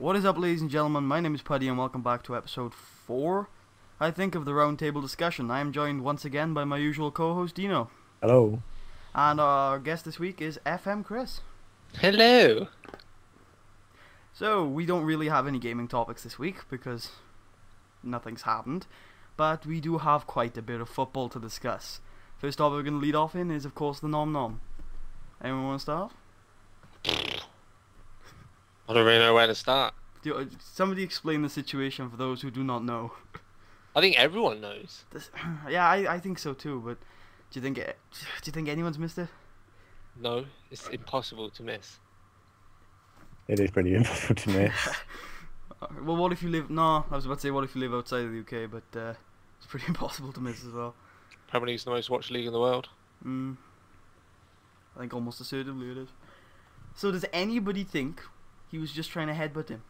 What is up, ladies and gentlemen? My name is Puddy and welcome back to episode 4, I think, of the Roundtable Discussion. I am joined once again by my usual co-host, Dino. Hello. And our guest this week is FM Chris. Hello. So, we don't really have any gaming topics this week because nothing's happened, but we do have quite a bit of football to discuss. First topic we're going to lead off in is, of course, the Nom Nom. Anyone want to start? I don't really know where to start. Somebody explain the situation for those who do not know. I think everyone knows. Yeah, I think so too, but do you think anyone's missed it? No, it's impossible to miss. It is pretty impossible to miss. Well, what if you live... No, I was about to say what if you live outside of the UK, but it's pretty impossible to miss as well. Premier League's the most watched league in the world. I think almost assertively it is. So does anybody think he was just trying to headbutt him?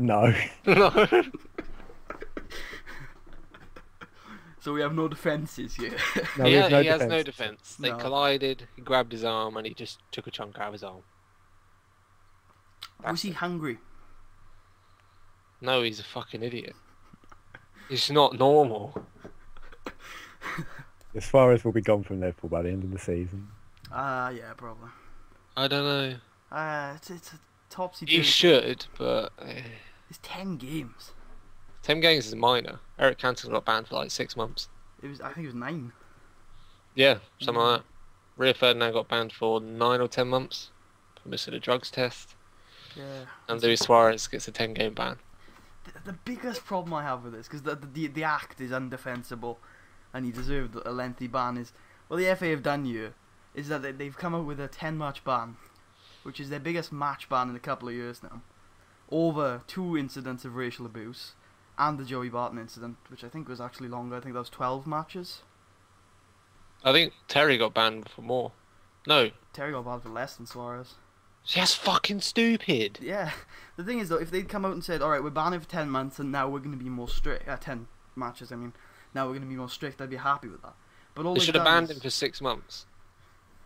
No. No. So we have no defences here. No, he we have no has defense. no defence. They No. collided, he grabbed his arm and he just took a chunk out of his arm. Was he hungry? No, he's a fucking idiot. It's not normal. As far as we'll be gone from Liverpool by the end of the season. Yeah, probably. I don't know. It's a topsy. He should, but... It's 10 games. 10 games is minor. Eric Cantona got banned for like 6 months. I think it was 9. Yeah, something like that. Rio Ferdinand got banned for 9 or 10 months for missing a drugs test. Yeah. And Luis Suarez gets a 10-game ban. The biggest problem I have with this, because the act is undefensible, and he deserved a lengthy ban, is what the FA have done here is that they've come up with a 10-match ban, which is their biggest match ban in a couple of years now, over 2 incidents of racial abuse, and the Joey Barton incident, which I think was actually longer. I think that was 12 matches. I think Terry got banned for more. No. Terry got banned for less than Suarez. That's fucking stupid. Yeah. The thing is, though, if they'd come out and said, alright, we're banning for 10 months and now we're going to be more strict... 10 matches, I mean. Now we're going to be more strict, I'd be happy with that. But all They they've should have done banned is- him for 6 months.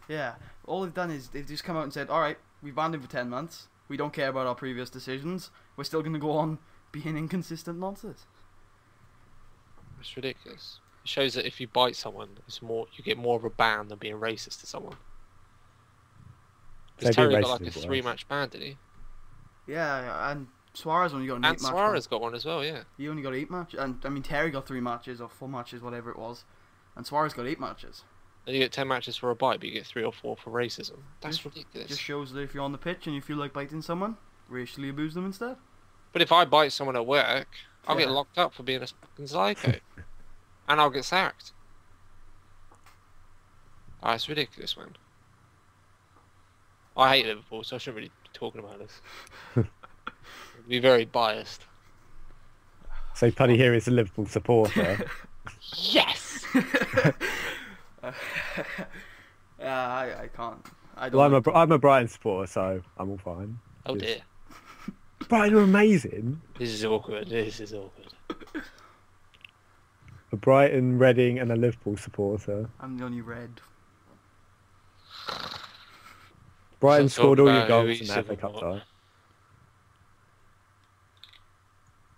Yeah. All they've done is they've just come out and said, alright, we've banned him for 10 months. We don't care about our previous decisions. We're still going to go on being inconsistent nonsense. It's ridiculous. It shows that if you bite someone, you get more of a ban than being racist to someone. Because So being Terry got racist like a is worse. 3-match ban, did he? Yeah, and Suarez only got an 8-match And Suarez got one as well, yeah. He only got 8 matches. And, I mean, Terry got 3 matches or 4 matches, whatever it was. And Suarez got 8 matches. And you get 10 matches for a bite, but you get 3 or 4 for racism. That's ridiculous. Just shows that if you're on the pitch and you feel like biting someone, racially abuse them instead. But if I bite someone at work, I'll Yeah. get locked up for being a fucking psycho. And I'll get sacked. Ah, it's ridiculous, man. I hate Liverpool, so I shouldn't really be talking about this. I'd be very biased. So Puddy here is a Liverpool supporter. Yes! I can't. I don't. Well, I'm a Brighton supporter, so I'm all fine. Oh Just- dear. Brighton are amazing. This is awkward. This is awkward. A Brighton, Reading, and a Liverpool supporter. I'm the only red. Brighton Let's talk scored all your about goals who in we the FA should Cup support. tie.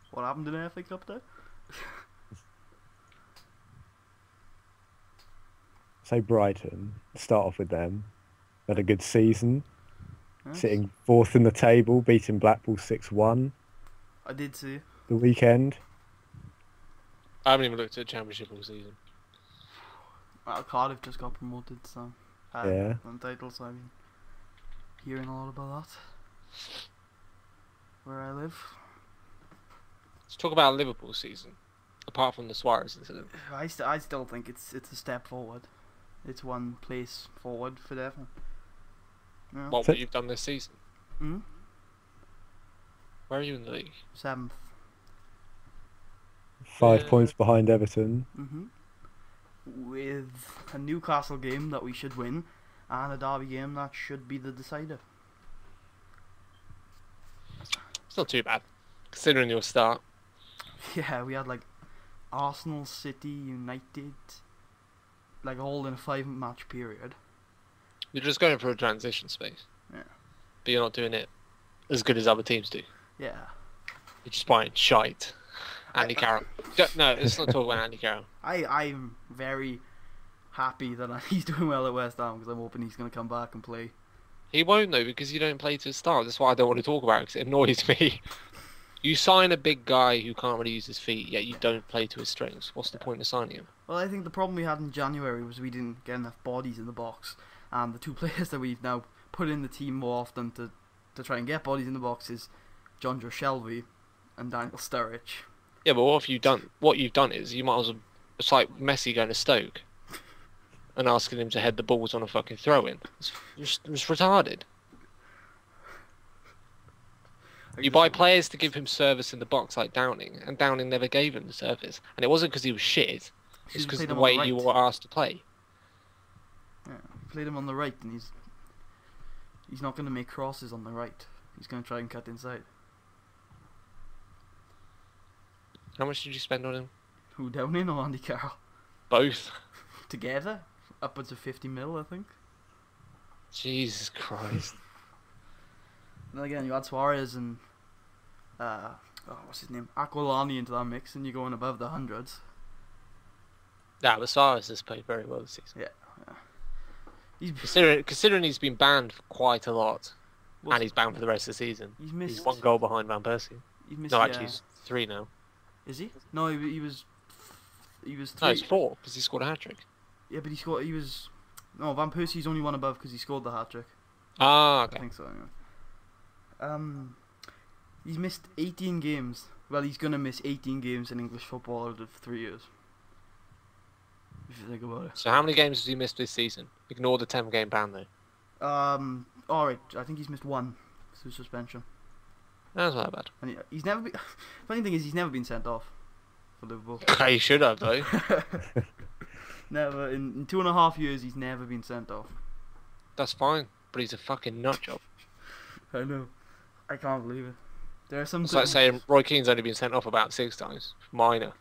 What happened in the FA Cup though? So Brighton, start off with them. Had a good season, Yes. sitting 4th in the table, beating Blackpool 6-1 I did see. the weekend. I haven't even looked at the Championship all season. Well, Cardiff just got promoted, so Yeah. won title, so I've been hearing a lot about that. Where I live, Let's talk about Liverpool season. Apart from the Suarez incident. I still think it's a step forward. It's one place forward for them. Yeah. What you've done this season. Hmm? Where are you in the league? 7th. 5 Yeah. points behind Everton. With a Newcastle game that we should win, and a Derby game that should be the decider. It's not too bad, considering your start. Yeah, we had like Arsenal, City, United, like all in a 5-match period. You're just going for a transition space. Yeah. But you're not doing it as good as other teams do. Yeah. You're just buying shite. Andy Carroll. No, let's not talk about Andy Carroll. I'm very happy that he's doing well at West Ham because I'm hoping he's going to come back and play. He won't though because you don't play to start. That's why I don't want to talk about it because it annoys me. You sign a big guy who can't really use his feet, yet you don't play to his strengths. What's the point of signing him? Well, I think the problem we had in January was we didn't get enough bodies in the box, and the two players that we've now put in the team more often to try and get bodies in the box is John Joe Shelby and Daniel Sturridge. Yeah, but what have you done? What you've done is you might as well. It's like Messi going to Stoke and asking him to head the balls on a fucking throw-in. It's retarded. You buy players to give him service in the box like Downing, and Downing never gave him the service. And it wasn't because he was shit, it's because of the way you were asked to play. Yeah, played him on the right, and he's not going to make crosses on the right. He's going to try and cut inside. How much did you spend on him? Who, Downing or Andy Carroll? Both. Together? Upwards of 50 mil, I think. Jesus Christ. And again, you add Suarez and what's his name, Aquilani into that mix, and you're going above the hundreds. Yeah, but Suarez has played very well this season. Yeah. Considering he's been banned quite a lot, and he's banned for the rest of the season. He's 1 goal behind Van Persie. No, actually, he's 3 now. Is he? No, he was 3. No, it's 4 because he scored a hat trick. Yeah, but no, Van Persie's only 1 above because he scored the hat trick. Ah, okay. I think so. Anyway. He's missed 18 games. Well, he's gonna miss 18 games in English football out of 3 years. If you think about it. So how many games has he missed this season? Ignore the 10-game ban though. Alright, I think he's missed 1 through suspension. That's not bad. And he's never been. Funny thing is, he's never been sent off for Liverpool. He should have though. Never in 2.5 years, he's never been sent off. That's fine, but he's a fucking nut job. I know. I can't believe it. There are some. It's like saying Roy Keane's only been sent off about 6 times. Minor.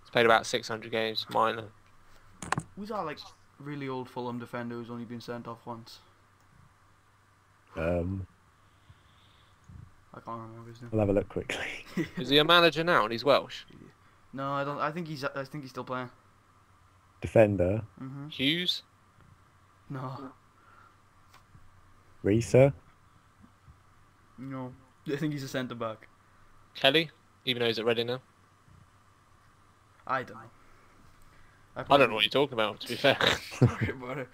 He's played about 600 games. Minor. Who's that like really old Fulham defender who's only been sent off once? I'll I can't remember his name. have a look quickly. Is he a manager now and he's Welsh? No, I don't. I think he's still playing. Defender, Hughes? No. Risa. No. I think he's a centre back. Kelly? Even though he's at Reading now? I don't know. I don't know what you're talking about, to be fair. Sorry about it.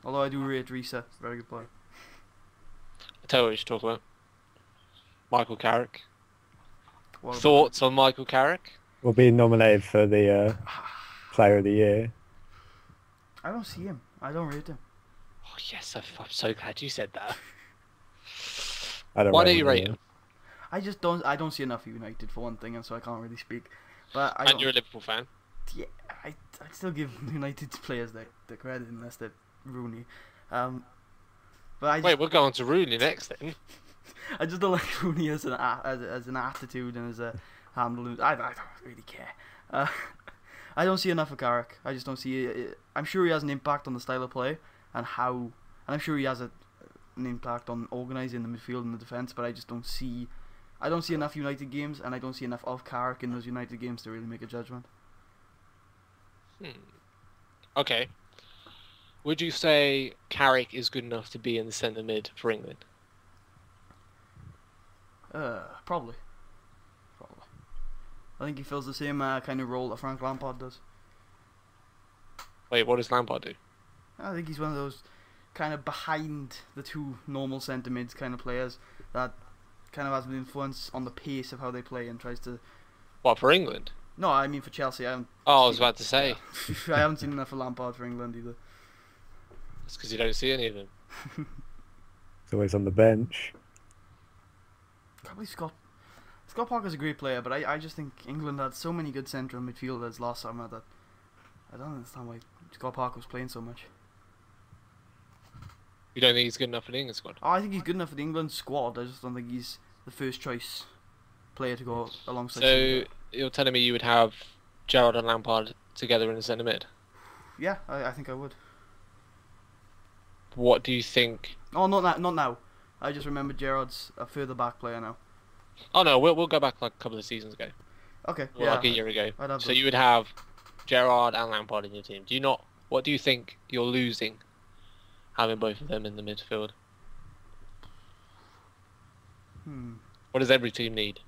Although I do rate Risa, very good player. I tell you what you should talk about. Michael Carrick. What about Thoughts on Michael Carrick? Will be nominated for the Player of the Year. I don't see him. I don't rate him. Oh yes, I'm so glad you said that. Why don't you rate him? I just don't. I don't see enough of United for one thing, and so I can't really speak. But And you're a Liverpool fan. Yeah, I'd still give United's players the credit unless they're Rooney. But Wait, we'll go on to Rooney next then. I just don't like Rooney as an attitude and as a handle. I don't really care. I don't see enough of Carrick. I just don't see it. I'm sure he has an impact on the style of play and I'm sure he has an impact on organising the midfield and the defence. But I just don't see. I don't see enough United games, and I don't see enough of Carrick in those United games to really make a judgment. Okay. Would you say Carrick is good enough to be in the centre mid for England? Probably. I think he fills the same kind of role that Frank Lampard does. Wait, what does Lampard do? I think he's one of those kind of behind the two normal centre mids kind of players that kind of has an influence on the pace of how they play and tries to. What, for England? No, I mean for Chelsea. I was about to say. I haven't seen enough of Lampard for England either. That's because you don't see any of them. He's always on the bench. Probably Scott Parker's a great player, but I just think England had so many good central midfielders last summer that I don't understand why Scott Parker was playing so much. You don't think he's good enough for the England squad? Oh, I think he's good enough for the England squad. I just don't think he's the first choice player to go alongside. So you're telling me you would have Gerrard and Lampard together in the centre mid? Yeah, I think I would. what do you think? Oh, not now. I just remembered Gerrard's a further back player now. Oh no, we'll go back like a couple of seasons ago, Okay, or yeah. like a year ago. I'd have So those. you would have Gerrard and Lampard in your team. Do you not? What do you think you're losing having both of them in the midfield? What does every team need?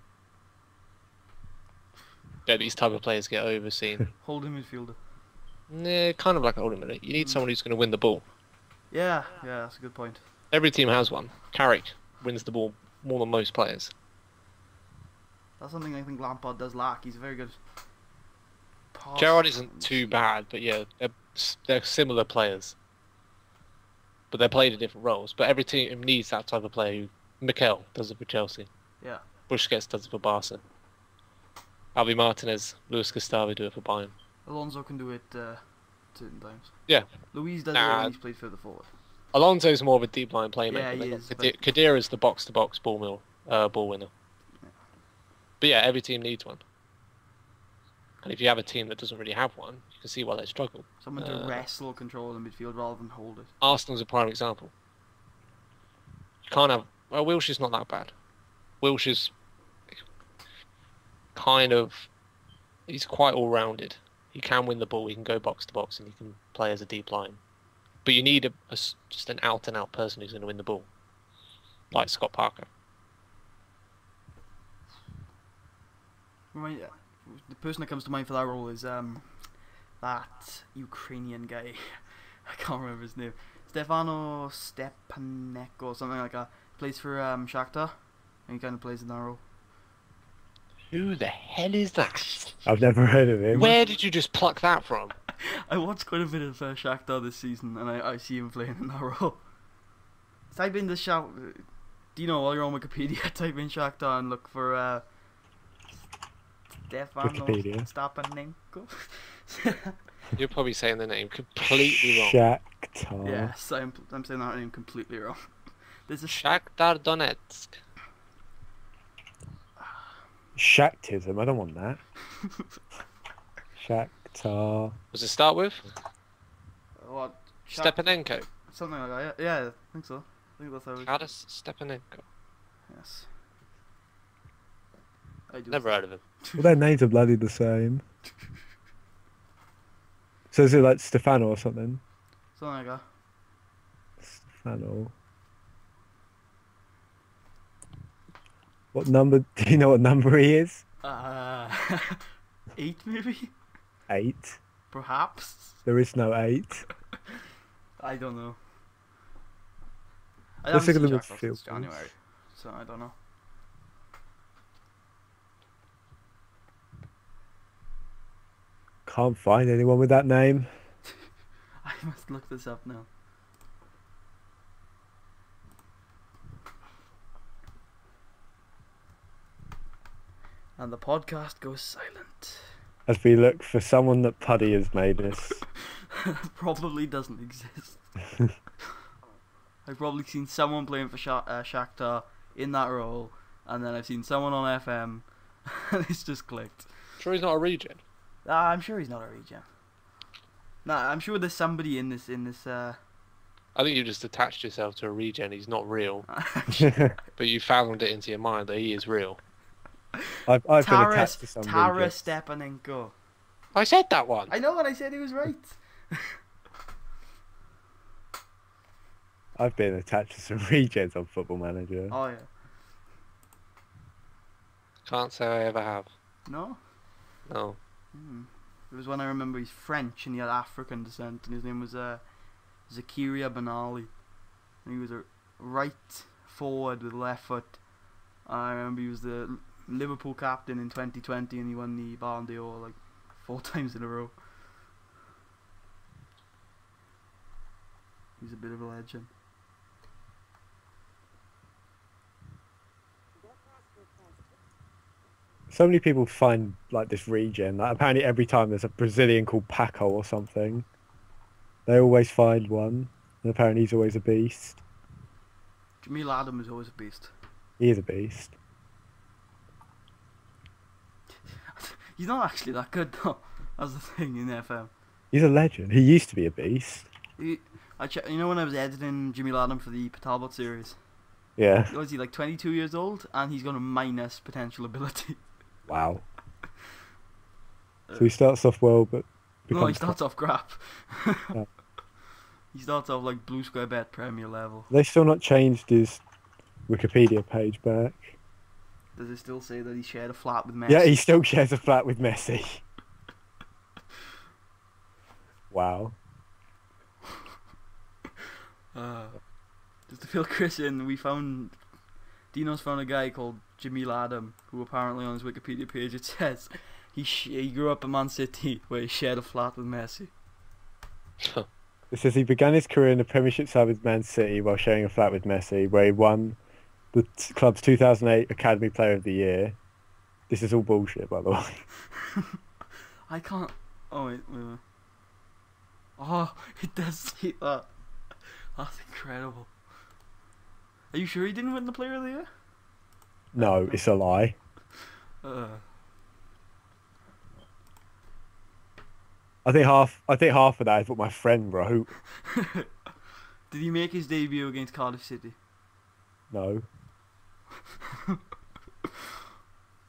That these type of players get overseen. Holding midfielder. Nah, kind of like a holding minute. You need someone who's going to win the ball. Yeah, that's a good point. Every team has one. Carrick wins the ball more than most players. That's something I think Lampard does lack. He's a very good pass. Gerrard isn't too bad, but yeah, they're similar players. But they're played in different roles. But every team needs that type of player. Who Mikel does it for Chelsea. Yeah. Busquets does it for Barca. Alvi Martinez, Luis Gustavo do it for Bayern. Alonso can do it certain times. Yeah. Luis does it when he's played further forward. Alonso's more of a deep line playmaker. Yeah, he is. Khedira's the box-to-box ball winner. Yeah. But yeah, every team needs one. And if you have a team that doesn't really have one, you can see why they struggle. Someone to wrestle control the midfield rather than hold it. Arsenal's a prime example. You can't have... Well, Wilshire's not that bad. Wilshire's kind of... He's quite all-rounded. He can win the ball, he can go box-to-box, and he can play as a deep line. But you need just an out-and-out person who's going to win the ball. Like Scott Parker. The person that comes to mind for that role is that Ukrainian guy. I can't remember his name. Stefano Stepanenko or something like that. Plays for Shakhtar, and he kind of plays in that role. Who the hell is that? I've never heard of him. Where did you just pluck that from? I watched quite a bit of Shakhtar this season, and I see him playing in that role. Type in the Do you know, while you're on Wikipedia, type in Shakhtar and look for Stefano Stepanenko. You're probably saying the name completely wrong. Shakhtar. Yes, I'm saying that name completely wrong. There's a Shakhtar Donetsk. Shaktism, I don't want that. Shakhtar. Was it start with? What? Stepanenko. Something like that. Yeah, I think so. I think that's how it is. Taras Stepanenko. Yes. I do. Never heard of him. Well, their names are bloody the same. So is it like Stefano or something? Something like that. Stefano. What number? Do you know what number he is? 8 maybe? 8. Perhaps. There is no 8. I don't know. I Let's haven't take a seen look at Shakhtar since midfield, January, so I don't know. Can't find anyone with that name. I must look this up now. And the podcast goes silent. As we look for someone that Puddy has made us. Probably doesn't exist. I've probably seen someone playing for Shakhtar in that role, and then I've seen someone on FM, and it's just clicked. Sure he's not a regen? I'm sure he's not a regen. Nah, I'm sure there's somebody in this. I think you just attached yourself to a regen. He's not real, but you found it into your mind that he is real. I've been attached to somebody. Taras Stepanenko. I said that one. I know, and I said he was right. I've been attached to some regens on Football Manager. Oh yeah. Can't say I ever have. No. No. It was when I remember he's French and he had African descent, and his name was Zakaria Benali, and he was a right forward with left foot. I remember he was the Liverpool captain in 2020, and he won the Ballon d'Or like 4 times in a row. He's a bit of a legend. So many people find like this regen. Like apparently every time there's a Brazilian called Paco or something, they always find one. And apparently he's always a beast. Jamil Adam is always a beast. He is a beast. He's not actually that good though. That's the thing in FM. He's a legend. He used to be a beast. You know when I was editing Jimmy Latham for the Talbot series? Yeah. Was he like 22 years old? And he's got a minus potential ability. Wow. So he starts off well, but No, he becomes starts off crap. Oh. He starts off like Blue Square Bet Premier level. They still not changed his Wikipedia page back. Does it still say that he shared a flat with Messi? Yeah, he still shares a flat with Messi. Wow. Just to fill Chris in, Dino's found a guy called Jimmy Latham, who apparently on his Wikipedia page it says he grew up in Man City where he shared a flat with Messi. It says he began his career in the Premiership side with Man City while sharing a flat with Messi, where he won the club's 2008 Academy Player of the Year. This is all bullshit, by the way. I can't. Oh wait. Oh, it does say that. That's incredible. Are you sure he didn't win the Player of the Year? No, it's a lie. I think half of that is what my friend wrote. Did he make his debut against Cardiff City? No.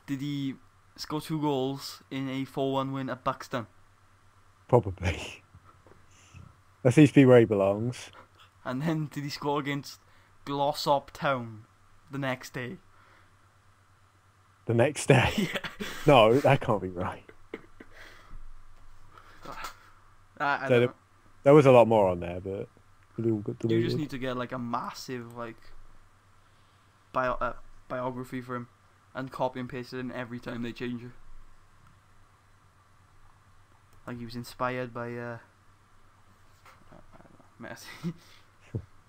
Did he score 2 goals in a 4-1 win at Buxton? Probably. That seems to be where he belongs. And then did he score against Glossop Town the next day? The next day? Yeah. No, that can't be right. I So don't know. there was a lot more on there, but it all got You deleted. just need to get like a massive like biography for him and copy and paste it in every time they change it. Like he was inspired by I don't know, Messi.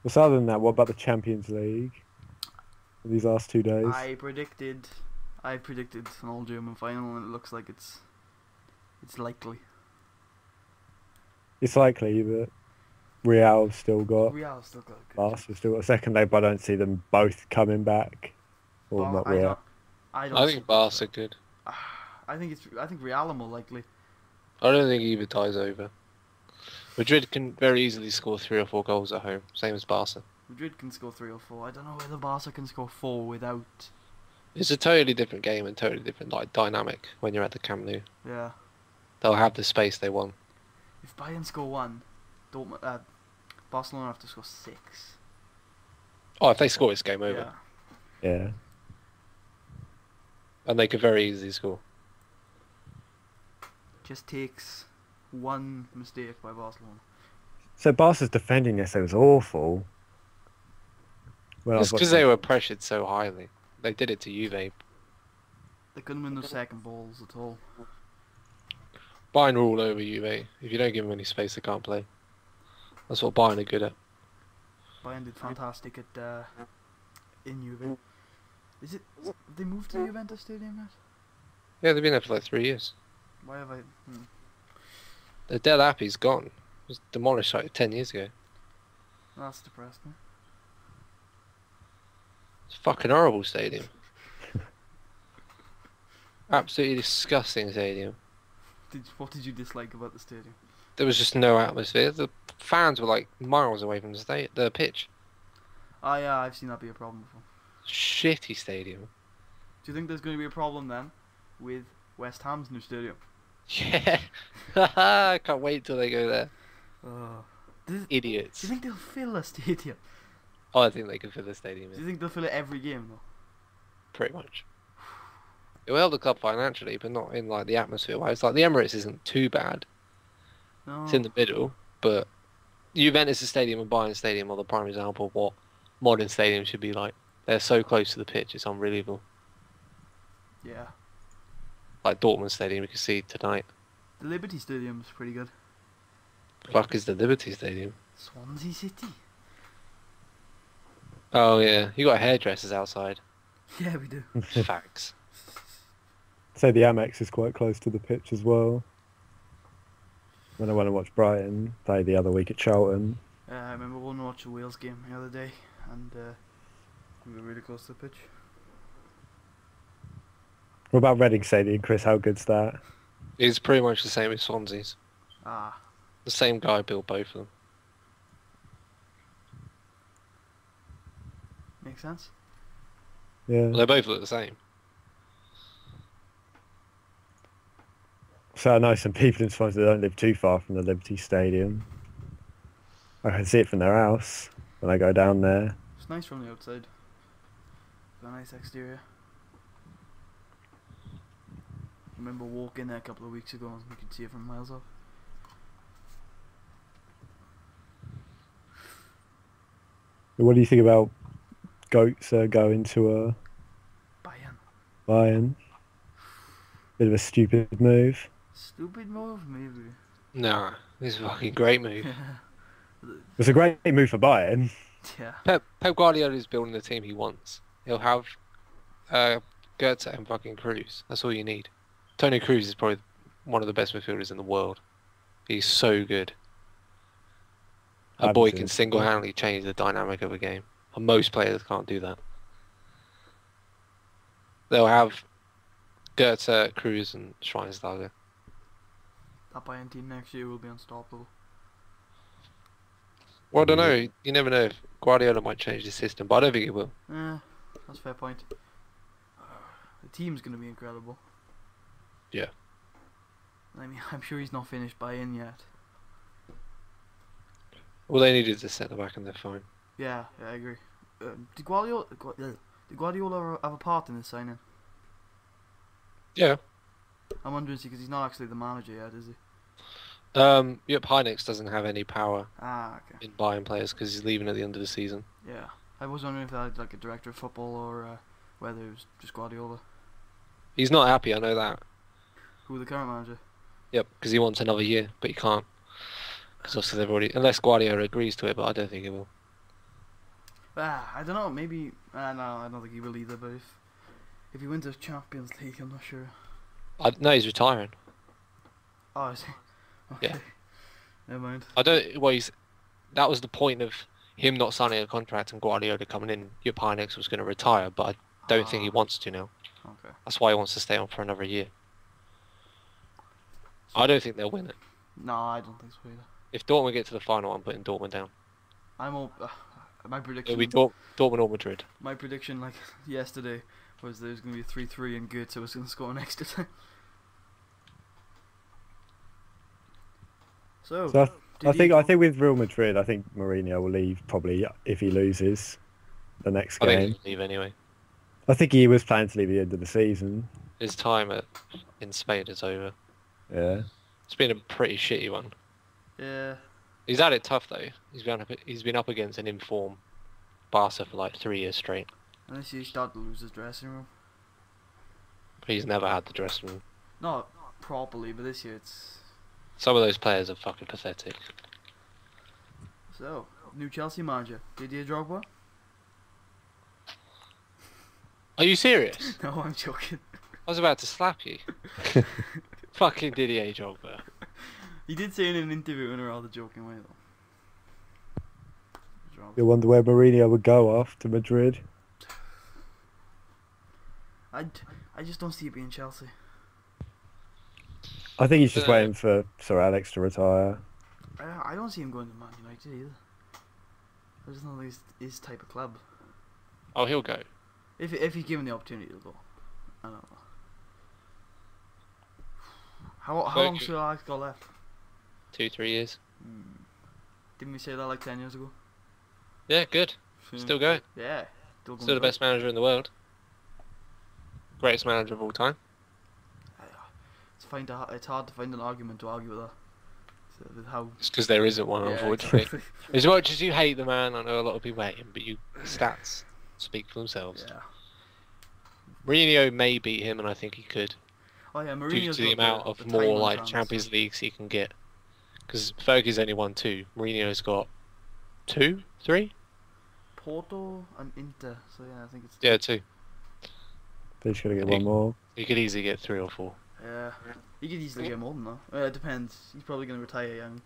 Well, other than that, what about the Champions League? These last 2 days? I predicted an all German final, and it looks like it's likely. It's likely that Real's still got, Real's still got good. Barca's still got a second leg, but I don't see them both coming back. Or not Real. I think Barca good. I think Real are more likely. I don't think either ties over. Madrid can very easily score 3 or 4 goals at home, same as Barca. Madrid can score 3 or 4. I don't know whether Barca can score 4 without. It's a totally different game and totally different dynamic when you're at the Camp Nou. Yeah. They'll have the space they want. If Bayern score 1, Barcelona have to score 6. Oh, if they score, it's game over. Yeah. Yeah. And they could very easily score. Just takes one mistake by Barcelona. So Barca's defending yesterday was awful. When I It's was because watching- they were pressured so highly. They did it to Juve. They couldn't win those second balls at all. Bayern are all over Juve. If you don't give them any space, they can't play. That's what Bayern are good at. Bayern did fantastic at in Juve. Is it? They moved to the Juventus Stadium yet? Yeah, they've been there for like 3 years. Why have I? The Del Appy's gone. It was demolished like 10 years ago. That's depressing. It's a fucking horrible stadium. Absolutely disgusting stadium. What did you dislike about the stadium? There was just no atmosphere. The fans were like miles away from the pitch. Ah, yeah, I've seen that be a problem before. Shitty stadium. Do you think there's going to be a problem then with West Ham's new stadium? Yeah. I can't wait till they go there. Idiots. Do you think they'll fill a stadium? Oh, I think they can fill the stadium Do you in. think they'll fill it every game though? Pretty much. It will help the club financially, but not in like the atmosphere wise. Like the Emirates isn't too bad. No. It's in the middle, but Juventus Stadium and Bayern Stadium are the prime example of what modern stadiums should be like. They're so close to the pitch, it's unbelievable. Yeah. Like Dortmund Stadium, you can see tonight. The Liberty Stadium's pretty good. Fuck is the Liberty Stadium? Swansea City. Oh yeah, you got hairdressers outside. Yeah, we do. Facts. So the Amex is quite close to the pitch as well. When I went to watch Brighton play the other week at Charlton. I remember we watched a Wales game the other day, and we were really close to the pitch. What about Reading Stadium, Chris? How good's that? It's pretty much the same as Swansea's. Ah, The same guy built both of them. Makes sense. Yeah. Well, they both look the same. So I know some people in Swansea that don't live too far from the Liberty Stadium. I can see it from their house when I go down there. It's nice from the outside. Got a nice exterior. I remember walking there a couple of weeks ago and you could see it from miles off. What do you think about Goats going to Bayern. Bayern? Bit of a stupid move. Stupid move, maybe. Nah, this is a fucking great move. It's a great move for Bayern. Yeah. Pep Guardiola is building the team he wants. He'll have Goetze and fucking Cruz. That's all you need. Tony Cruz is probably one of the best midfielders in the world. He's so good. A boy can single-handedly change the dynamic of a game. And most players can't do that. They'll have Goetze, Cruz and Schweinsteiger. That Bayern team next year will be unstoppable. Well, I don't know. You never know. If Guardiola might change the system, but I don't think he will. That's a fair point. The team's going to be incredible. Yeah. I mean, I'm sure he's not finished Bayern yet. All they need is a centre-back and they're fine. Yeah, I agree. Did Guardiola have a part in this signing? Yeah. I'm wondering, because he's not actually the manager yet, is he? Yep, Heinix doesn't have any power Okay. in buying players because he's leaving at the end of the season. Yeah. I was wondering if they had like a director of football or whether it was just Guardiola. He's not happy, I know that. Who the current manager? Yep, because he wants another year, but he can't. Because obviously they've already... Unless Guardiola agrees to it, but I don't think he will. I don't know, maybe... no, I don't think he will either, but if he wins the Champions League, I'm not sure. No, he's retiring. Oh, is he? Okay. Yeah. Never mind. I don't... Well, that was the point of him not signing a contract and Guardiola coming in. Jupp Heynckes was going to retire, but I don't think he wants to now. Okay. That's why he wants to stay on for another year. I don't think they'll win it. No, I don't think so either. If Dortmund get to the final, I'm putting Dortmund down. I'm all... my prediction... It'll be Dortmund or Madrid. My prediction, like, yesterday, was there's going to be a 3-3 and Goetze was going to score an extra time. So I think with Real Madrid, I think Mourinho will leave probably if he loses the next I game. think he'll leave anyway. I think he was planning to leave at the end of the season. His time in Spain is over. Yeah. It's been a pretty shitty one. Yeah. He's had it tough though. He's been up against an informed Barca for like 3 years straight. Unless you start to lose his dressing room. He's never had the dressing room. Not properly, but this year it's... Some of those players are fucking pathetic. So, new Chelsea manager, Didier Drogba? Are you serious? No, I'm joking. I was about to slap you. Fucking Didier Drogba. He did say in an interview in a rather joking way though. You wonder where Mourinho would go after Madrid. I just don't see it being Chelsea. I think he's just waiting for Sir Alex to retire. I don't see him going to Man United either. I just don't think it's his type of club. Oh, he'll go. If he's given the opportunity to go. I don't know. How long should Alex got left? 2-3 years. Didn't we say that like 10 years ago? Yeah, good. Still going. Yeah. Still the best manager in the world. Greatest manager of all time. It's hard to find an argument to argue with that. So with how... It's because there isn't one, unfortunately. Exactly. As much as you hate the man, I know a lot of people hate him, but stats speak for themselves. Yeah. Mourinho may beat him, and I think he could. Oh yeah, Due Mourinho's to the amount of more like Champions Leagues he can get. Because Fergie's only won 2. Mourinho's got 2, 3? Porto and Inter. So yeah, I think it's... Yeah, 2. He's gonna get one more. He could easily get 3 or 4. Yeah. He could easily get more than that. It depends. He's probably going to retire young.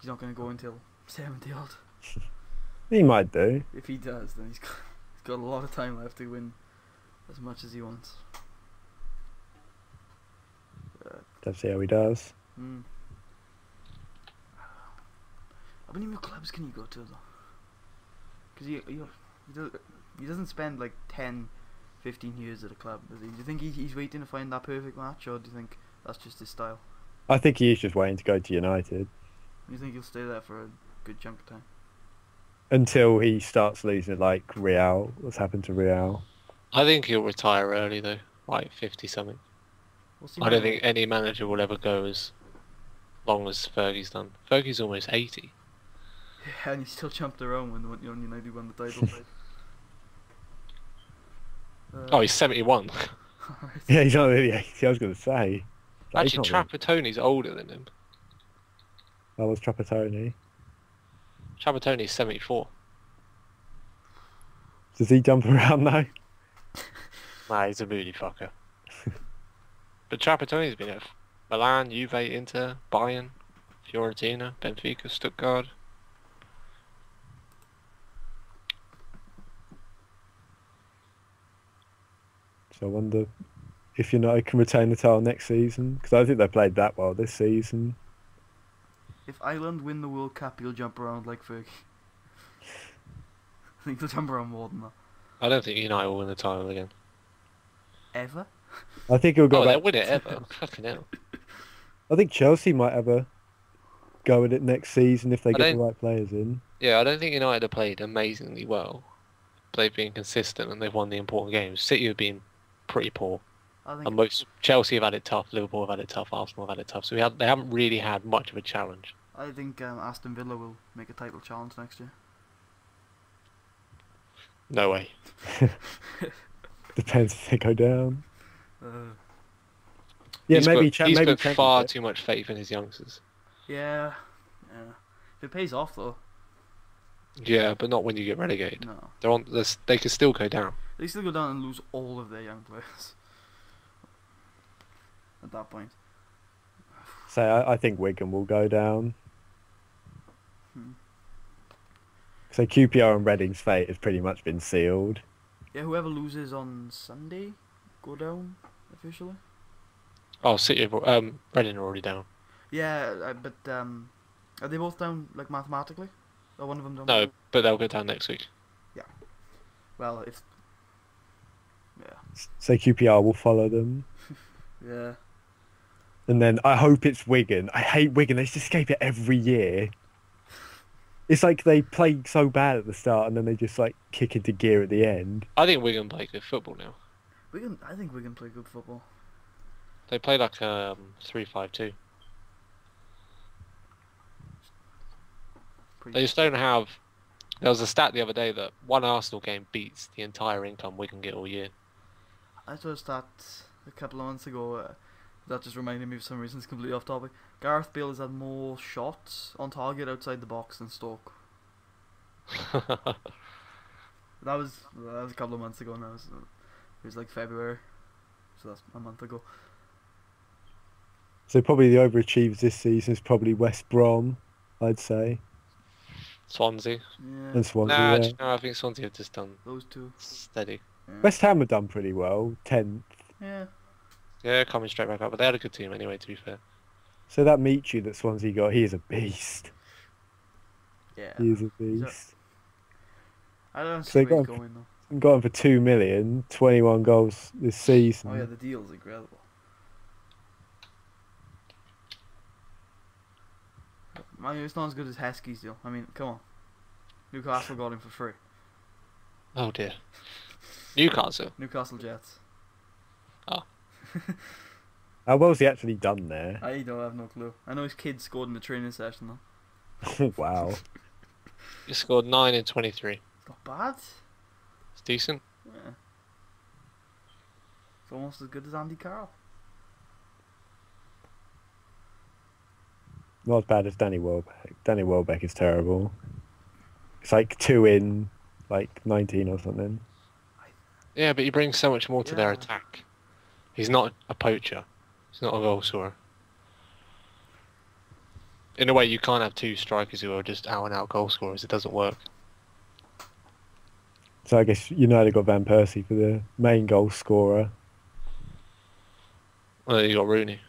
He's not going to go until 70 odd. He might do. If he does, then he's got a lot of time left to win as much as he wants. Let's see how he does. How many more clubs can you go to though? Because he doesn't spend like 10, 15 years at a club, does he? Do you think he's waiting to find that perfect match, or do you think that's just his style? I think he is just waiting to go to United You think he'll stay there for a good chunk of time? until he starts losing like Real. What's happened to Real? I think he'll retire early though, like 50 something. What's he I don't made? think any manager will ever go as long as Fergie's done. Fergie's almost 80. Yeah, and he still jumped around when United won the title. Oh, he's 71. Alright. Yeah, he's not really 80. I was going to say. Like, he's Actually, not really- Trapattoni's older than him. That was Trapattoni. Trapattoni's 74. Does he jump around though? Nah, he's a moody fucker. But Trapattoni's been at Milan, Juve, Inter, Bayern, Fiorentina, Benfica, Stuttgart. So I wonder if United can retain the title next season, because I think they played that well this season. If Ireland win the World Cup, he'll jump around like Fergie. I think he'll jump around more than that. I don't think United will win the title again. Ever? I think he'll go Oh, they'll back. win it ever. Fucking hell. I think Chelsea might have a go at it next season if they get the don't- right players in. Yeah, I don't think United have played amazingly well. They've been consistent and they've won the important games. City have been pretty poor. I think. And most Chelsea have had it tough, Liverpool have had it tough, Arsenal have had it tough. So they haven't really had much of a challenge. I think Aston Villa will make a title challenge next year. No way. Depends if they go down. Uh, Yeah, He's maybe. put, he's maybe put far Championship. too much faith in his youngsters. yeah. If it pays off though, Yeah, but not when you get relegated. no. They're on. They could still go down. They still go down and lose all of their young players. At that point. So I think Wigan will go down. Hmm. So QPR and Reading's fate has pretty much been sealed. Yeah, whoever loses on Sunday, go down officially. Oh, City, Reading are already down. Yeah, but are they both down like mathematically? Or one of them down? No, but they'll go down next week. Well, if So QPR will follow them. yeah, And then I hope it's Wigan. I hate Wigan. They just escape it every year. It's like they play so bad at the start and then they just like kick into gear at the end. I think Wigan play good football now. I think we can play good football. They play like 3-5-2. They just don't have. There was a stat the other day that one Arsenal game beats the entire income Wigan get all year. I saw that a couple of months ago. That just reminded me of some reason. It's completely off topic. Gareth Bale has had more shots on target outside the box than Stoke. That was a couple of months ago now. So it was like February, so that's a month ago. So probably the overachievers this season is probably West Brom, I'd say. Swansea. Yeah, And Swansea. Nah, yeah. do you know, I think Swansea have just done those two. steady. Yeah. West Ham have done pretty well, 10th. Yeah. Yeah, coming straight back up, but they had a good team anyway. To be fair, So that Michu that Swansea got, he is a beast. Yeah. He is a He's beast. I don't So see they where he's got- going though. Got him for 2 million, 21 goals this season. Oh yeah, the deal's incredible. I mean, it's not as good as Heskey's deal. I mean, come on. Newcastle got him for free. oh dear. Newcastle. Newcastle Jets. How well's he actually done there? I don't have no clue. I know his kid scored in the training session though. Wow. He scored 9 in 23. It's not bad. It's decent. Yeah. It's almost as good as Andy Carroll. Not as bad as Danny Welbeck. Danny Welbeck is terrible. It's like 2 in like 19 or something. Yeah, but he brings so much more to their Yeah. attack. He's not a poacher. He's not a goal scorer. In a way, you can't have two strikers who are just out and out goal scorers. It doesn't work. So I guess United got Van Persie for the main goal scorer. Well, you got Rooney.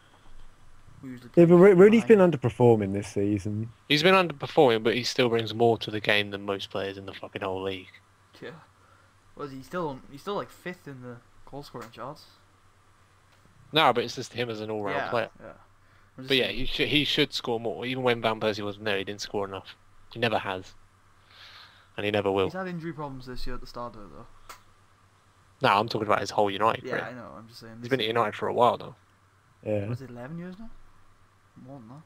We usually Yeah, play but Rooney's been behind. underperforming this season. He's been underperforming, but he still brings more to the game than most players in the fucking whole league. Yeah. Was he still? He's still like 5th in the goal scoring charts. No, but it's just him as an all-round Yeah. player. Yeah. I'm just But yeah, saying, he should score more. Even when Van Persie wasn't there, he didn't score enough. He never has, and he never will. he's had injury problems this year at the start of it though. No, I'm talking about his whole United Yeah, career. I know. I'm just saying. He's been at United for a while now. Yeah. Was it 11 years now? More than that.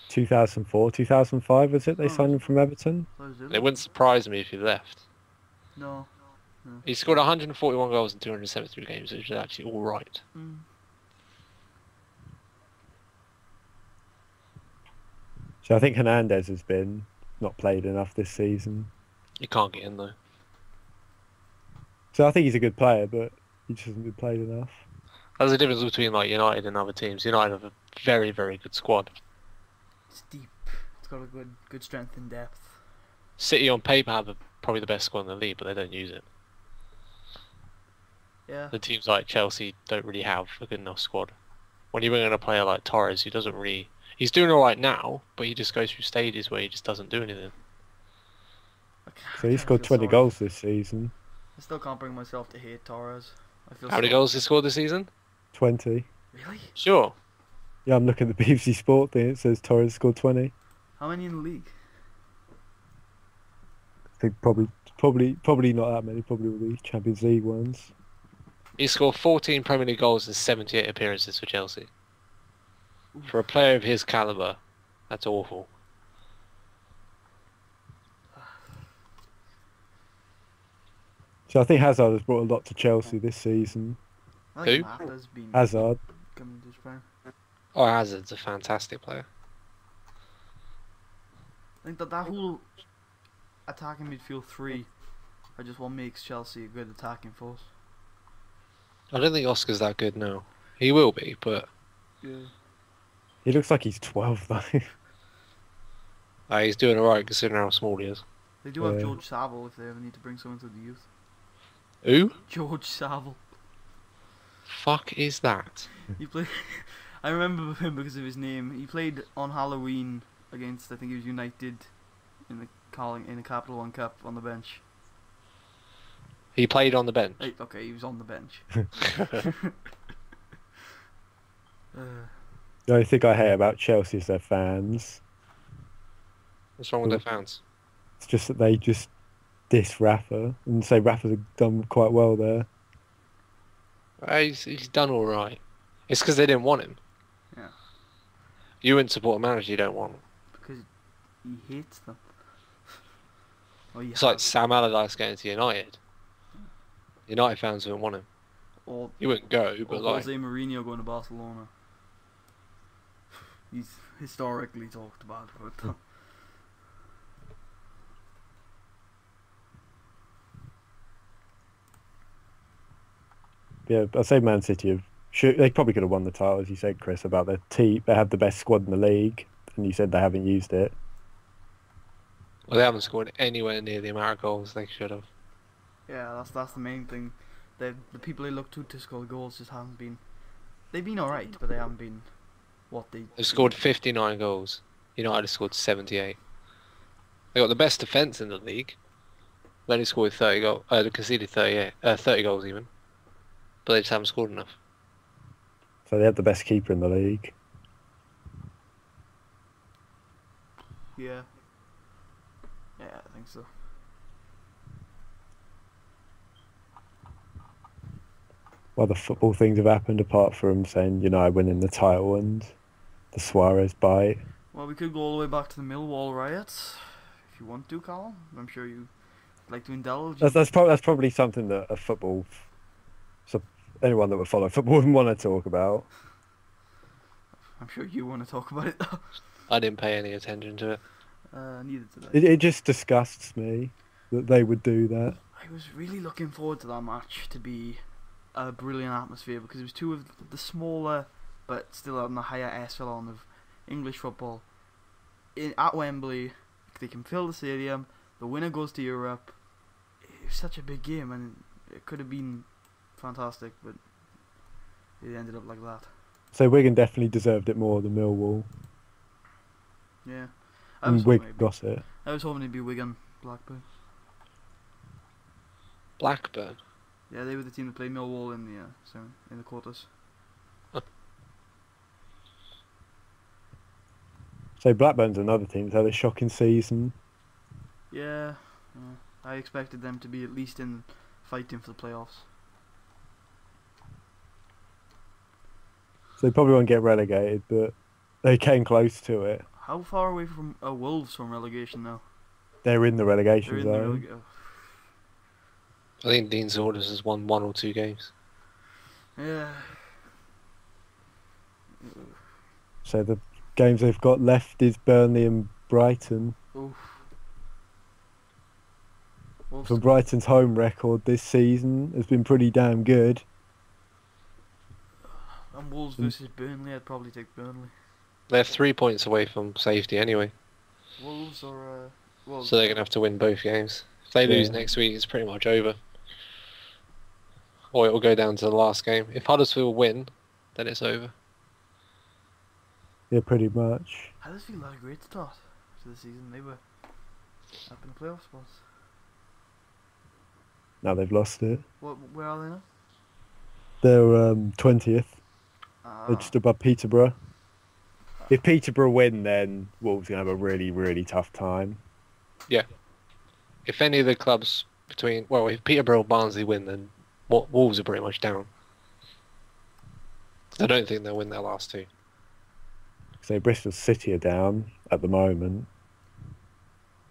2004, 2005 was it? They Oh, signed him from Everton. So was It wouldn't surprise me if he left. No. He scored 141 goals in 273 games, which is actually all right. Mm. So I think Hernandez has been not played enough this season. He can't get in though. So I think he's a good player, but he just hasn't been played enough. There's a difference between like United and other teams. United have a very, very good squad. It's deep. It's got a good strength and depth. City on paper have probably the best squad in the league, but they don't use it. Yeah. The teams like Chelsea don't really have a good enough squad. When you bring in a player like Torres, who doesn't really... He's doing alright now, but he just goes through stages where he just doesn't do anything. So he scored 20 goals this season. I still can't bring myself to hate Torres. I feel How many sorry. goals he scored this season? 20. Really? Sure. Yeah, I'm looking at the BBC Sport thing. It says Torres scored 20. How many in the league? I think probably not that many. Probably all the Champions League ones. He scored 14 Premier League goals in 78 appearances for Chelsea. For a player of his calibre, that's awful. So I think Hazard has brought a lot to Chelsea this season. I think Who? Mata's been Hazard. coming to his prime. Oh, Hazard's a fantastic player. I think that whole attacking midfield three are just what makes Chelsea a good attacking force. I don't think Oscar's that good now. He will be, but Yeah. He looks like he's 12 though. he's doing alright considering how small he is. They do have Yeah. George Saville if they ever need to bring someone to the youth. Who? George Saville. Fuck is that? He played. I remember him because of his name. He played on Halloween against, I think it was United, in the Capital One Cup on the bench. He played on the bench. Hey, okay, he was on the bench. The only thing I hate about Chelsea is their fans. What's wrong with their fans? It's just that they just diss Rafa and say Rafa's done quite well there. He's done alright. It's because they didn't want him. Yeah. You wouldn't support a manager you don't want. Because he hates them. Or he It's like has. Sam Allardyce going to United. United fans wouldn't want him. Or, He wouldn't go, or but like... Jose Mourinho going to Barcelona. He's historically talked about them. Yeah, I'd say Man City they probably could have won the title, as you said, Chris, about their team. They have the best squad in the league, and you said they haven't used it. Well, they haven't scored anywhere near the amount of goals they should have. Yeah, that's the main thing. The people they look to score goals just haven't been. They've been alright, but they haven't been what they. They've scored 59 goals. United have scored 78. They got the best defence in the league. They only scored 30 goals. They conceded 30 goals even. But they just haven't scored enough. So they have the best keeper in the league. Yeah. Yeah, I think so. What other football things have happened apart from saying United winning the title and the Suarez bite? Well, we could go all the way back to the Millwall riots, if you want to, Carl. I'm sure you'd like to indulge. That's probably something that a football, so anyone that would follow football wouldn't want to talk about. I'm sure you want to talk about it though. I didn't pay any attention to it. Neither did I. It just disgusts me that they would do that. I was really looking forward to that match to be a brilliant atmosphere because it was two of the smaller but still on the higher echelon of English football. At Wembley, they can fill the stadium, the winner goes to Europe. It was such a big game and it could have been fantastic, but it ended up like that. So Wigan definitely deserved it more than Millwall. Yeah. And Wigan got it. I was hoping it'd be Wigan, Blackburn. Blackburn. Yeah, they were the team that played Millwall in the in the quarters. So Blackburn's another team that's had a shocking season. Yeah, I expected them to be at least in fighting for the playoffs. So they probably won't get relegated, but they came close to it. How far away from Wolves from relegation now? They're in the They're relegation in zone. I think Dean's Orders has won 1 or 2 games. Yeah. So the games they've got left is Burnley and Brighton. Oof. Wolves For Brighton's home record this season has been pretty damn good. and Wolves versus Burnley, I'd probably take Burnley. They're 3 points away from safety anyway, Wolves or Wolves. so they're going to have to win both games. If they lose Yeah. next week, it's pretty much over. Or it will go down to the last game. If Huddersfield win, then it's over. Yeah, pretty much. Huddersfield had a great start to the season. They were up in the playoff spots. Now they've lost it. Where are they now? They're 20th. They're Ah, just above Peterborough. If Peterborough win, then Wolves are going to have a really, really tough time. If any of the clubs if Peterborough or Barnsley win, then Wolves are pretty much down. I don't think they'll win their last 2. So Bristol City are down at the moment.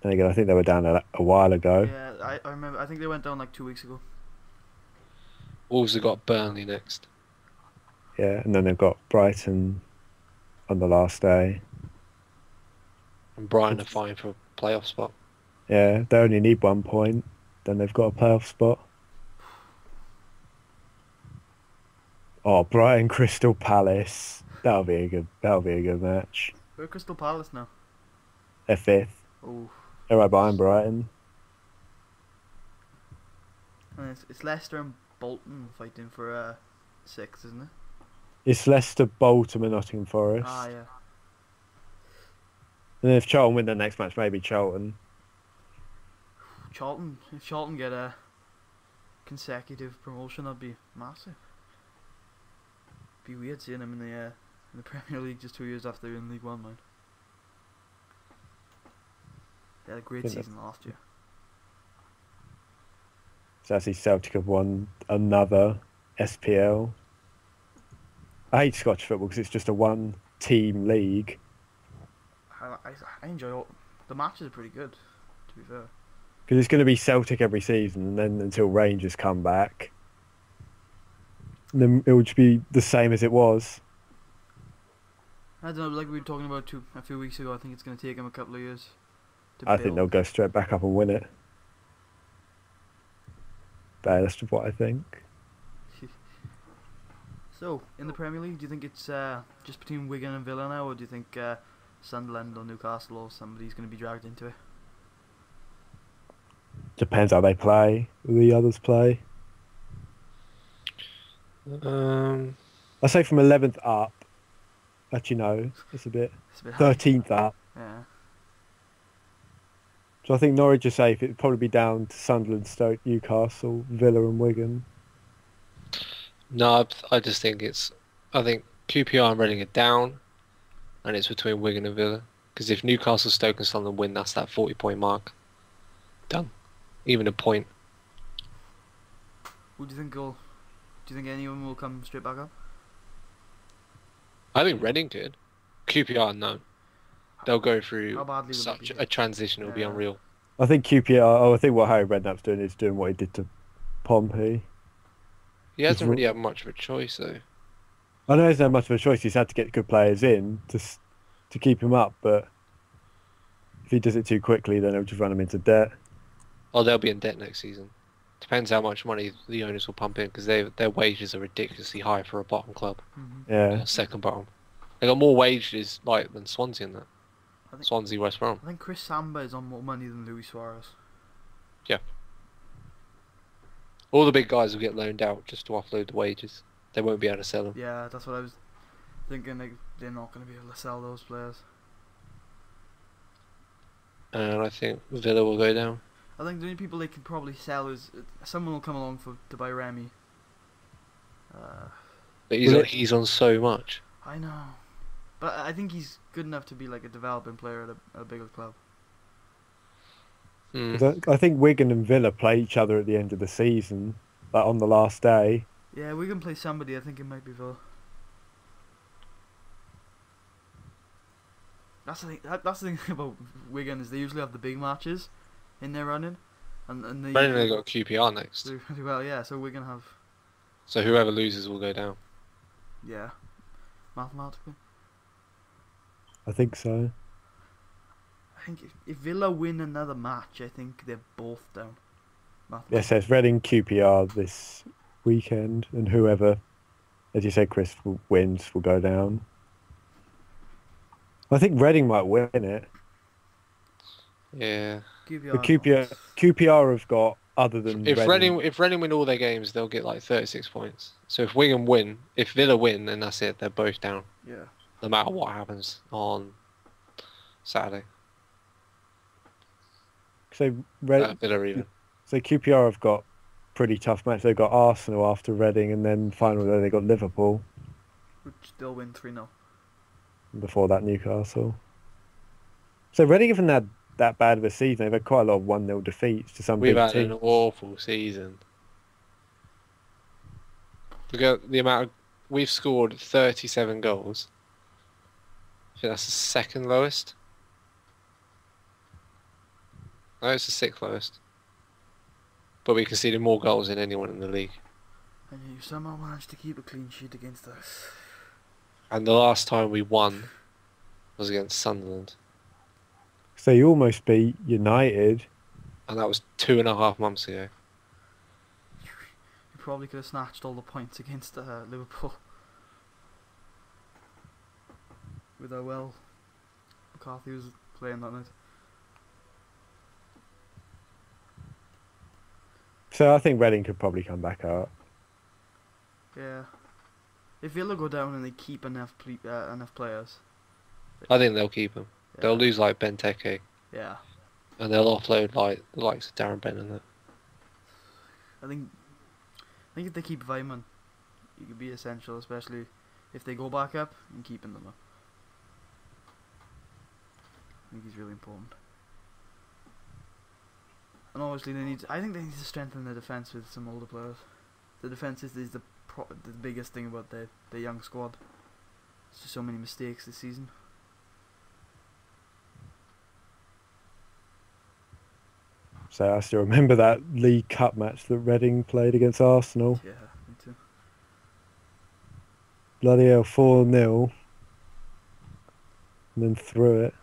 Then again, I think they were down a while ago. yeah, I remember. I think they went down like 2 weeks ago. Wolves have got Burnley next. Yeah, and then they've got Brighton on the last day. And Brighton are fighting for a playoff spot. Yeah, they only need 1 point. Then they've got a playoff spot. Oh, Brighton Crystal Palace. That'll be a good match. We're Crystal Palace now. They're 5th. Oh, They're right behind Brighton. and it's Leicester and Bolton fighting for 6th, isn't it? It's Leicester, Bolton, and Nottingham Forest. Ah, yeah. And then if Charlton win their next match, maybe Charlton. Charlton. If Charlton get a consecutive promotion, that'd be massive. Be weird seeing them in the Premier League just 2 years after they're in League One, man. They had a great Think season last year. So actually Celtic have won another SPL. I hate Scottish football because it's just a one-team league. I enjoy all the matches are pretty good, to be fair. Because it's going to be Celtic every season, and then until Rangers come back, and then it will just be the same as it was. I don't know, like we were talking about a few weeks ago. I think it's going to take them a couple of years to I build. think they'll go straight back up and win it. But that's just what I think. So, in the Premier League, do you think it's just between Wigan and Villa now, or do you think Sunderland or Newcastle or somebody's going to be dragged into it? Depends how they play, who the others play. I say from 11th up. Actually, no, it's a bit. It's a bit high. 13th up. Yeah. So I think Norwich are safe. It'd probably be down to Sunderland, Stoke, Newcastle, Villa and Wigan. No, I just think I think QPR and Reading are down, and it's between Wigan and Villa. Because if Newcastle, Stoke and Sunderland win, that's that 40-point mark. Done. Even a point. Who do you think will? Do you think anyone will come straight back up? I think Reading did. QPR, no. They'll go through How badly will it such be? a transition, it'll be Yeah. unreal. I think QPR. Oh, I think what Harry Redknapp's doing is doing what he did to Pompey. He hasn't It's- really had much of a choice, though. I know he hasn't had much of a choice. He's had to get good players in to keep him up, but if he does it too quickly, then it'll just run him into debt. Oh, they'll be in debt next season. Depends how much money the owners will pump in, because their wages are ridiculously high for a bottom club. Mm-hmm. Yeah. Second bottom. They got more wages than Swansea in that. I think- Swansea, West Brom. I think Chris Samba is on more money than Luis Suarez. All the big guys will get loaned out just to offload the wages. They won't be able to sell them. Yeah, that's what I was. thinking like they're not going to be able to sell those players. And I think Villa will go down. I think the only people they could probably sell is someone will come along to buy Remy. But Will it- he's on so much. I know, but I think he's good enough to be like a developing player at a bigger club. 'Cause I think Wigan and Villa play each other at the end of the season, like on the last day. Yeah, we can play somebody. I think it might be Villa. That's the thing. That's the thing about Wigan is they usually have the big matches in their running, and they Reading they got QPR next. do really well. Yeah, so we're gonna have So whoever loses will go down. yeah, mathematically. I think so. I think if Villa win another match, I think they're both down. Yes, it's Reading QPR this weekend, and whoever, as you said, Chris, wins will go down. I think Reading might win it. Yeah. The QPR have got, other than If Reading, Reading win all their games, they'll get like 36 points. So if Wigan win, if Villa win, then that's it. They're both down. Yeah. No matter what happens on Saturday. so Villa even. So QPR have got pretty tough match. They've got Arsenal after Reading, and then finally they got Liverpool. Which still win 3-0. Before that, Newcastle. So Reading haven't had that bad of a season. They've had quite a lot of 1-0 defeats to some We've big had teams. an awful season. Look at the amount we've scored 37 goals. I think that's the second lowest. No, it's the sixth lowest. But we conceded more goals than anyone in the league. And you somehow managed to keep a clean sheet against us. And the last time we won was against Sunderland. So you almost beat United. And that was 2.5 months ago. You probably could have snatched all the points against Liverpool. With how well McCarthy was playing that night. So I think Reading could probably come back out. Yeah. If Villa go down and they keep enough players. I think they'll keep him. Yeah. They'll lose like Benteke. Yeah. And they'll offload like the likes of Darren Bent and that. I think if they keep Weimann, he could be essential, especially if they go back up and keeping them up. I think he's really important. And obviously I think they need to strengthen the defence with some older players. The defence is the biggest thing about the young squad. There's just so many mistakes this season. So I still remember that League Cup match that Reading played against Arsenal. Yeah, me too. Bloody hell, 4-0. And then threw it.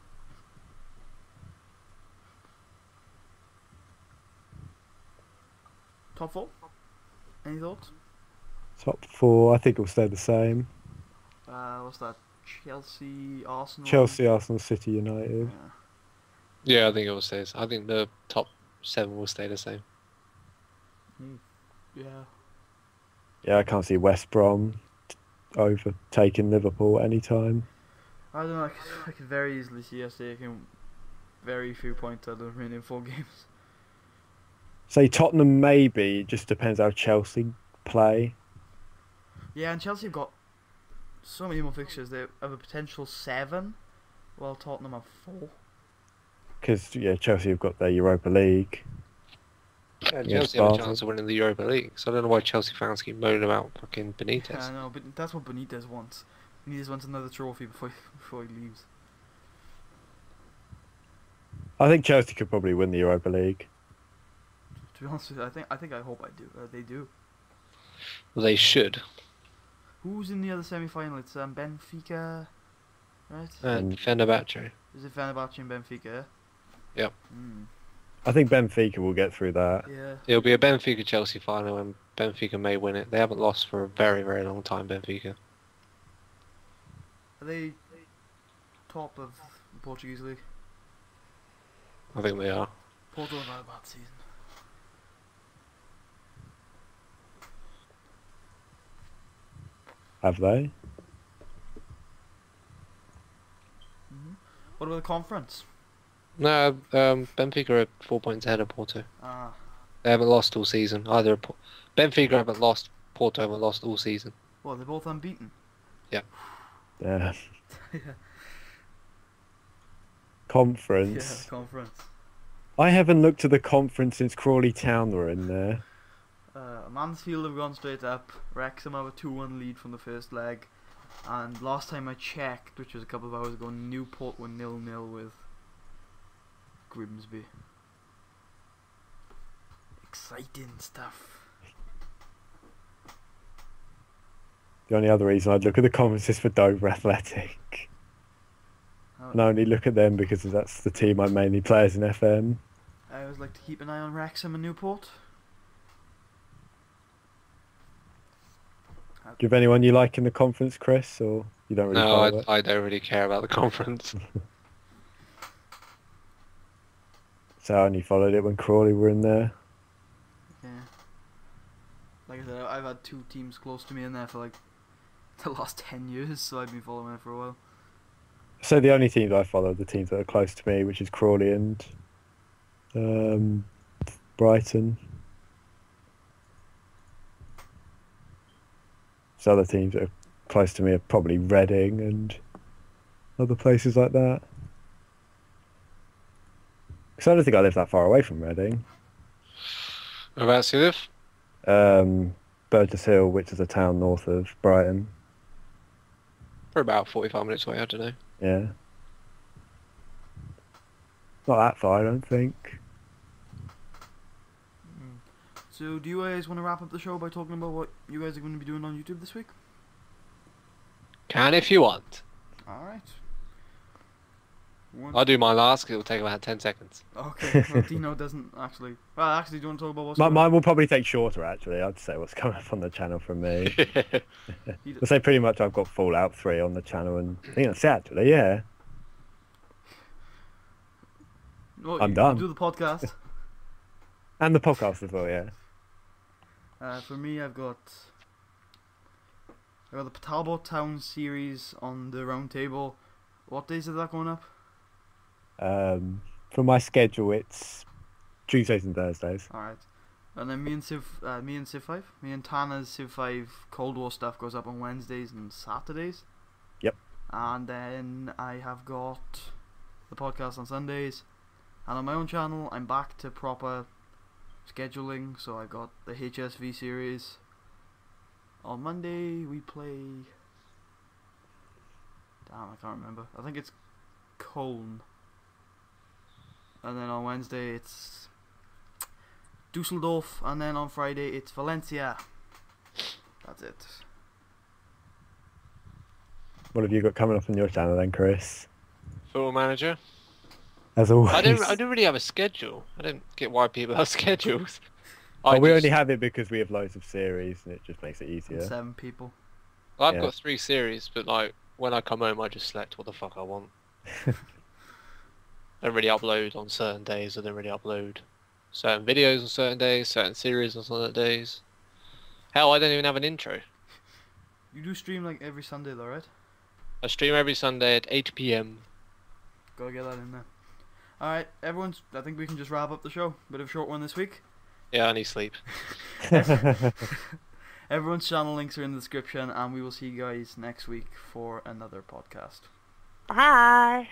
Top 4? Any thoughts? Top 4, I think it'll stay the same. What's that? Chelsea, Arsenal? Chelsea, Arsenal, City, United. Yeah, I think it will stay. I think the top 7 will stay the same. Yeah. Yeah, I can't see West Brom overtaking Liverpool at any time. I don't know, I could very easily see us taking very few points out of the remaining 4 games. Say Tottenham maybe, it just depends how Chelsea play. Yeah, and Chelsea have got so many more fixtures. They have a potential 7, while Tottenham have 4. Because, yeah, Chelsea have got their Europa League. Yeah, Yeah, Chelsea have a Barca. chance of winning the Europa League. So I don't know why Chelsea fans keep moaning about fucking Benitez. Yeah, I know, but that's what Benitez wants. Benitez wants another trophy before he leaves. I think Chelsea could probably win the Europa League. To be honest with you, I hope I do. They do. Well, they should. Who's in the other semi-final? It's Benfica, right? And Fenerbahce. Is it Fenerbahce and Benfica? Yep. I think Benfica will get through that. Yeah. It'll be a Benfica-Chelsea final and Benfica may win it. They haven't lost for a very, very long time, Benfica. Are they top of the Portuguese league? I think they are. Porto have had a bad season. Have they? conference? No, Benfica are 4 points ahead of Porto. Ah, They haven't lost all season. Benfica haven't lost, Porto haven't lost all season. well, they're both unbeaten. Yeah. Yeah, Conference. conference. I haven't looked at the conference since Crawley Town were in there. Mansfield have gone straight up. Wrexham have a 2-1 lead from the first leg. And last time I checked, which was a couple of hours ago, Newport were 0-0 with Grimsby. Exciting stuff. The only other reason I'd look at the conference is for Dover Athletic. And I only look at them because that's the team I mainly play as an FM. I always like to keep an eye on Wrexham and Newport. Do you have anyone you like in the conference, Chris, or you don't really follow No, it? I don't really care about the conference. So I only followed it when Crawley were in there. Yeah. Like I said, I've had 2 teams close to me in there for like the last 10 years, so I've been following it for a while. So the only teams I follow are the teams that are close to me, which is Crawley and Brighton. So other teams that are close to me are probably Reading and other places like that. Because I don't think I live that far away from Reading. Whereabouts you live? Burgess Hill, which is a town north of Brighton. For about 45 minutes away, I don't know. Yeah. Not that far, I don't think. So do you guys want to wrap up the show by talking about what you guys are going to be doing on YouTube this week? Can if you want. Alright. I'll do mine last because it will take about 10 seconds. Okay, well Dino doesn't actually... Well, actually, do you want to talk about what's going on? Mine will probably take shorter, actually. I'd say what's coming up on the channel from me. I'd say pretty much I've got Fallout 3 on the channel, and I think that's it, actually, yeah. Well, I'm you done. do the podcast. And the podcast as well, yeah. For me, I've got the Talbot Town series on the round table. What days is that going up? For my schedule, it's Tuesdays and Thursdays. Alright. And then me and Civ 5, me and Tanner's Civ 5 Cold War stuff goes up on Wednesdays and Saturdays. Yep. And then I have got the podcast on Sundays. And on my own channel, I'm back to proper scheduling. So I got the HSV series. On Monday, we play... Damn, I can't remember. I think it's Cologne. And then on Wednesday, it's Dusseldorf, and then on Friday it's Valencia. That's it. What have you got coming up on your channel then, Chris? Football Manager. As always. I don't really have a schedule. I don't get why people have schedules. We only have it because we have loads of series, and it just makes it easier. And 7 people. I've got 3 series, but like when I come home, I just select what the fuck I want. I don't really upload on certain days. I don't really upload certain videos on certain days, certain series on certain days. Hell, I don't even have an intro. You do stream like every Sunday though, right? I stream every Sunday at 8 PM. Gotta get that in there. Alright, I think we can just wrap up the show. Bit of a short one this week. Yeah, I need sleep. Everyone's channel links are in the description, and we will see you guys next week for another podcast. Bye.